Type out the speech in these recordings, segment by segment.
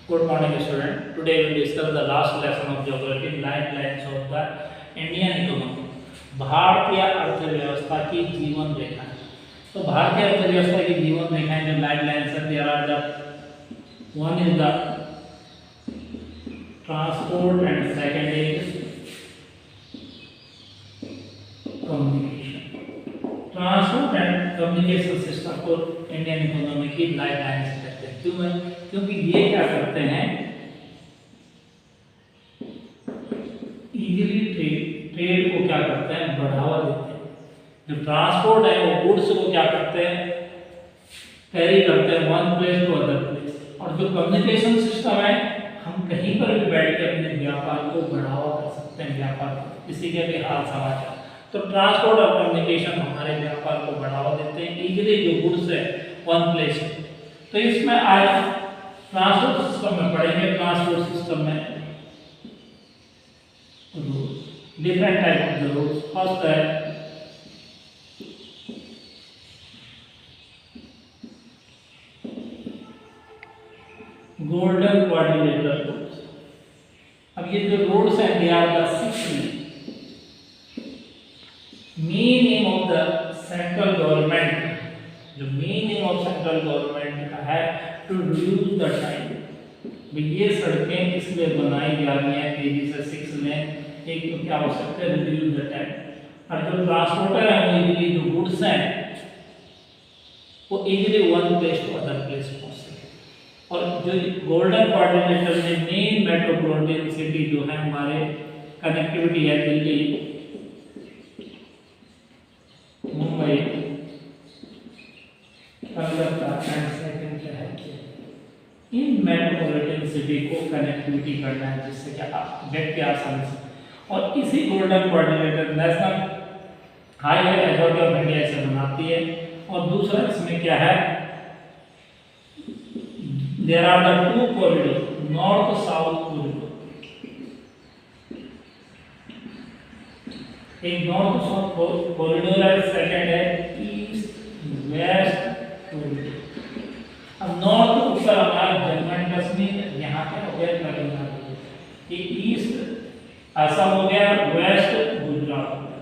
Good morning, student. Today we will discuss the last lesson of geography, lifelines of the Indian economy. भारतीय अर्थव्यवस्था की जीवन रेखाएं. तो भारतीय अर्थव्यवस्था की जीवन रेखाएं जो लाइफलाइंस है, there are the one is the transport and second is communication. Transport and communication system को इंडियन इकोनॉमी की लाइफलाइंस कहते हैं. क्यों है? क्योंकि ये क्या करते हैं, इजीली ट्रेड को क्या करते हैं, बढ़ावा देते हैं. जो ट्रांसपोर्ट है वो गुड्स को क्या करते हैं, कैरी करते हैं one place to other place. और जो कम्युनिकेशन सिस्टम है, हम कहीं पर भी बैठ के अपने व्यापार को बढ़ावा कर सकते हैं, व्यापार किसी के भी हाल समाचार. तो ट्रांसपोर्ट और कम्युनिकेशन हमारे व्यापार को बढ़ावा देते हैं, इजीली जो गुड्स है वन प्लेस. तो इसमें आज ट्रांसपोर्ट सिस्टम में पढ़ेंगे. ट्रांसपोर्ट सिस्टम में different type of rules. First है गोल्डन कोऑर्डिनेटर रूल्स. अब ये जो रूल्स हैं, they are the 6 main aim of the central government. जो main aim of central government का है टू रिड्यूस द टाइम. ये सड़कें इसलिए बनाई जा रही हैं तेजी से 6 में. एक तो क्या हो सकता है, रिड्यूस द टाइम. और जो ट्रांसपोर्टर है वो इजीली जो गुड्स हैं वो easily one place to other place पहुंच सके. और जो गोल्डन कोऑर्डिनेटर में मेन मेट्रोपॉलिटन सिटी जो है हमारे कनेक्टिविटी है, दिल्ली, मुंबई, कलकत्ता एंड सेकंड क्या है, इन मेट्रोपॉलिटन सिटी को कनेक्टिविटी करना है जिससे कि आप व्यक्ति आसानी से. और इसी golden coordinator national highway authority of India इसे बनाती है. और दूसरा इसमें क्या है, there are the 2 corridor, north south corridor. एक नॉर्थ साउथ कॉरिडोर है, सेकंड है ईस्ट वेस्ट कॉरिडोर. अब नॉर्थ उत्तर हमारा जम्मू एंड कश्मीर, यहाँ पे हो गया तमिलनाडु. ये ईस्ट असम हो गया, वेस्ट गुजरात हो गया.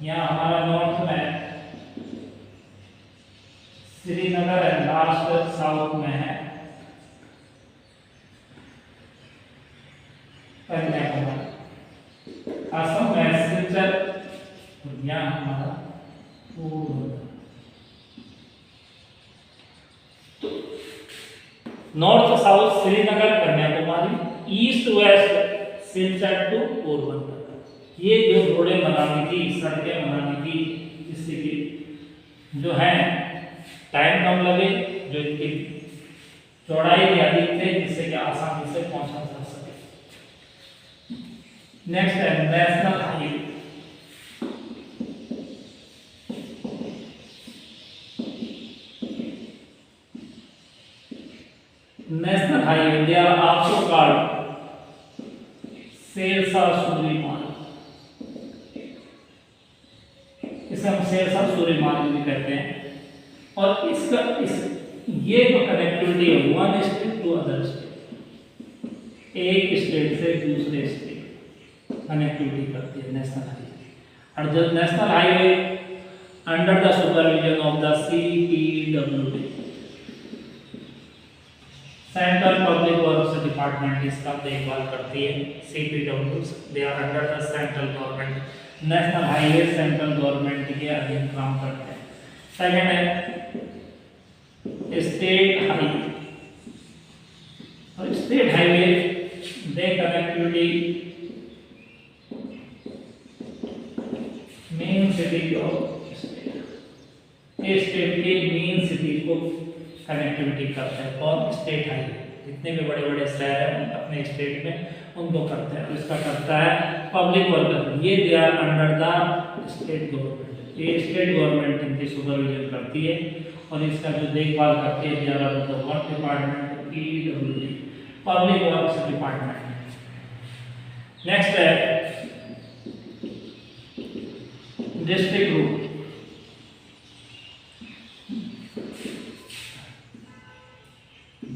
यहाँ हमारा नॉर्थ में श्रीनगर है, लास्ट साउथ में है कन्याकुमारी. असम में सिलचर, यहाँ हमारा north south Srinagar Kanyakumari, east west Silchar to Porbandar. ये जो रोडें बनानी थी, सड़कें बनानी थी, जिससे कि जो है टाइम कम लगे, जो इनकी चौड़ाई भी अधिक थे, जिससे कि आसानी से पहुंचा जा सके. नेक्स्ट है national highway. National highway they are also called Sher Shah Suri मार्ग. इसे हम शेरशाह सूरी मार्ग भी कहते हैं. और इसका ये जो कनेक्टिविटी है one state to other state, एक स्टेट से दूसरे स्टेट कनेक्टिविटी करती है नेशनल हाईवे. और जब national highway under the supervision of the CPWD, central public works department इसका देखभाल करती है. CPW they are under the central government. National highway central government के अधीन काम करते हैं. सेकंड है स्टेट हाईवे. और state highway they connectivity main city of state. State के मेन सिटी को कनेक्टिविटी करते हैं. और स्टेट हाईवे जितने भी बड़े बड़े शहर हैं अपने स्टेट में उनको करते हैं. इसका करता है पब्लिक वर्क. ये they are under the state government. ये स्टेट गवर्नमेंट इनकी सुपरविजन करती है और इसका जो देखभाल करती है, they are the work department, PWD, public works department. Next है district route.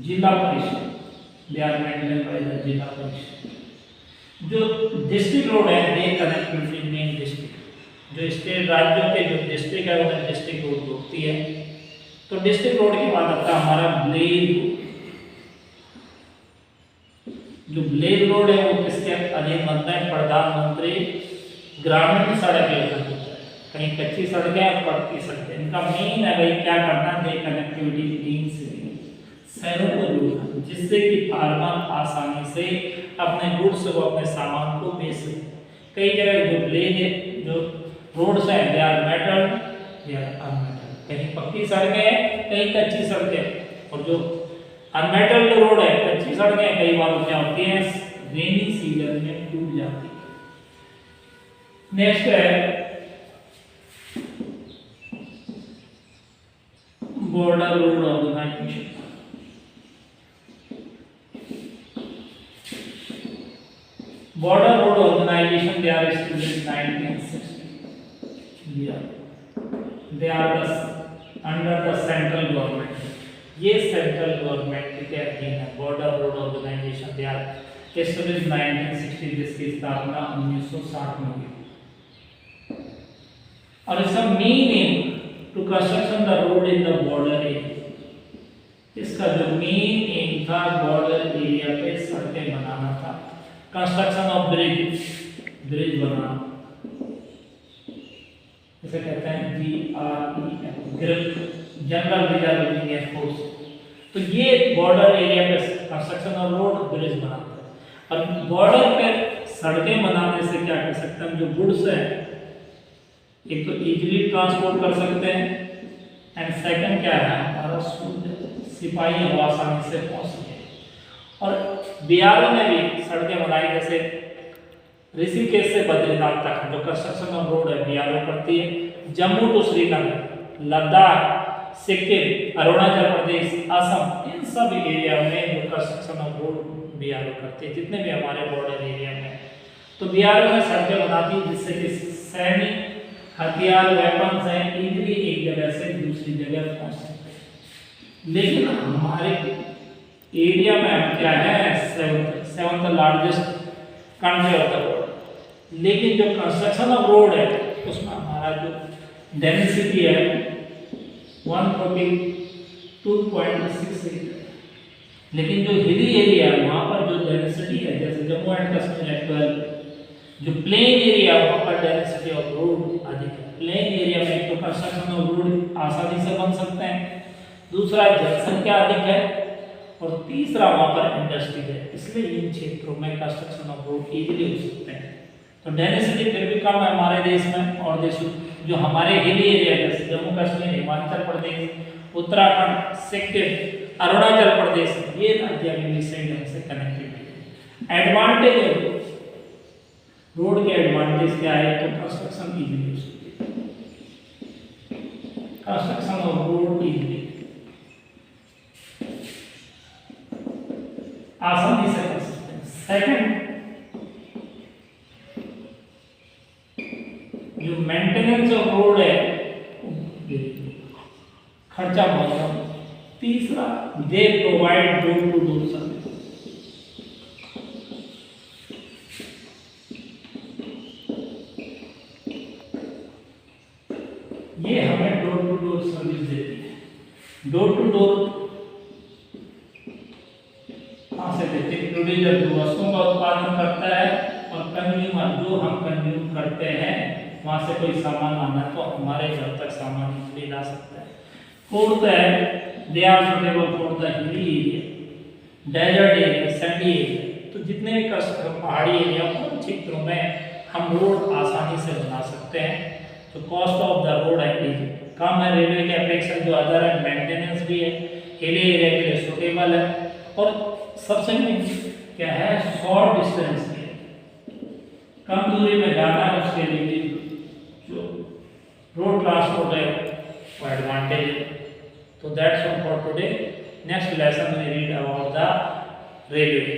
Zila Parishad they are maintain by the Zila Parishad. जो डिस्ट्रिक्ट रोड है दे कनेक्टिविटी मेन डिस्ट्रिक्ट, जो स्टेट राज्यों के जो डिस्ट्रिक्ट है उन्हें डिस्ट्रिक्ट रोड होती है। तो डिस्ट्रिक्ट रोड की बात आता है हमारा ब्लेड, जो ब्लेड रोड है वो किसके अधीन बनता है? प्रधानमंत्री ग्रामीण सड़क योजना होता है। कहीं कच्ची सड़कें और पक्की सड़कें, इनका मेन है भाई क्या करना है? कनेक्टिविटी तीन से शहरों को जोड़ना, जिससे कि फार्मर आसानी से अपने गुड्स को अपने सामान को बेच सके। कई जगह जो ब्लेड है जो रोड्स हैं दे आर मेटल या अनमेटल, कहीं पक्की सड़कें हैं कहीं कच्ची सड़कें, और जो अनमेटल रोड है कच्ची सड़कें कई बार क्या होती हैं रेनी सीजन में टूट जाती है। नेक्स्ट है border road organisation. Border road organisation they are established 1960। They are under the central government, ये सेंट्रल गवर्नमेंट के अधीन है। Border road organisation they are established 1960, जिसकी स्थापना 1960 में हुई। और इसका main aim to construction the road in the border area, इसका जो मेन एम था बॉर्डर एरिया पे सड़कें बनाना था। कंस्ट्रक्शन ऑफ ब्रिज, ब्रिज बनाना, इसे कहते हैं GREF, जनरल रिजर्व फोर्स। तो ये बॉर्डर एरिया पे कंस्ट्रक्शन ऑफ रोड ब्रिज बनाते हैं। और बॉर्डर पे सड़कें बनाने से क्या कर सकते हैं? जो गुड्स हैं एक तो इजीली ट्रांसपोर्ट कर सकते हैं, एंड सेकंड क्या है हमारा सिपाही हवा आसानी से पहुंच सके। और बिहार में भी सड़कें बनाई, जैसे ऋषिकेश से बद्रीनाथ तक जो कंस्ट्रक्शन ऑफ रोड है बिहार में पड़ती है। जम्मू टू श्रीनगर, लद्दाख, सिक्किम, अरुणाचल प्रदेश, असम, इन सब एरिया में जो कंस्ट्रक्शन ऑफ रोड बिहार में करती है, जितने भी हमारे बॉर्डर एरिया में। तो बिहार में सड़कें बनाती है जिससे कि सैनिक हथियार वेपन्स हैं इजीली एक जगह से दूसरी जगह पहुंच सकते हैं। लेकिन हमारे एरिया में क्या है seventh largest country of the world, लेकिन जो कंस्ट्रक्शन ऑफ रोड है उसमें हमारा जो डेंसिटी है 142.68, लेकिन जो हिली एरिया है वहाँ पर जो डेंसिटी है जैसे जम्मू एंड कश्मीर है 12, जो प्लेन एरिया वहाँ पर डेंसिटी ऑफ रोड अधिक है। प्लेन एरिया में तो कंस्ट्रक्शन ऑफ रोड आसानी से बन सकते हैं, दूसरा जनसंख्या अधिक है, और तीसरा वहाँ पर इंडस्ट्री है, इसलिए इन क्षेत्रों में कंस्ट्रक्शन ऑफ रोड इजीली हो सकते हैं। तो डेंसिटी फिर भी कम है हमारे देश में, और देशों जो हमारे हिली एरिया जैसे जम्मू कश्मीर, हिमाचल प्रदेश, उत्तराखंड, सिक्किम, अरुणाचल प्रदेश, ये राज्य भी सही ढंग से कनेक्टेड है। एडवांटेज रोड के एडवांटेज क्या है? तो कंस्ट्रक्शन इजीली हो सकती है, कंस्ट्रक्शन ऑफ रोड इजीली आसानी से कर सकते हैं। सेकंड, जो मेंटेनेंस ऑफ रोड है खर्चा बहुत कम। तीसरा, they provide door to door service, ये हमें डोर टू डोर सर्विस देती है। डोर टू डोर कहाँ से देते हैं? प्रोड्यूसर जो वस्तुओं का उत्पादन करता है और कंज्यूमर जो हम कंज्यूम करते हैं वहाँ से कोई सामान लाना है तो हमारे घर तक सामान इजीली ला सकता है। फोर्थ है they are suitable for the hilly area, desert area, sandy area. तो जितने भी पहाड़ी एरिया उन क्षेत्रों में हम रोड आसानी से बना सकते हैं। तो कॉस्ट ऑफ द रोड है कम है रेलवे के अपेक्षा, जो अदर है मेंटेनेंस भी है, हिली एरिया के लिए सुटेबल है, और सबसे मेन क्या है शॉर्ट डिस्टेंस के कम दूरी में जाना है उसके लिए जो रोड ट्रांसपोर्ट है वो एडवांटेज है। तो that's all for today. Next lesson we read about the railway.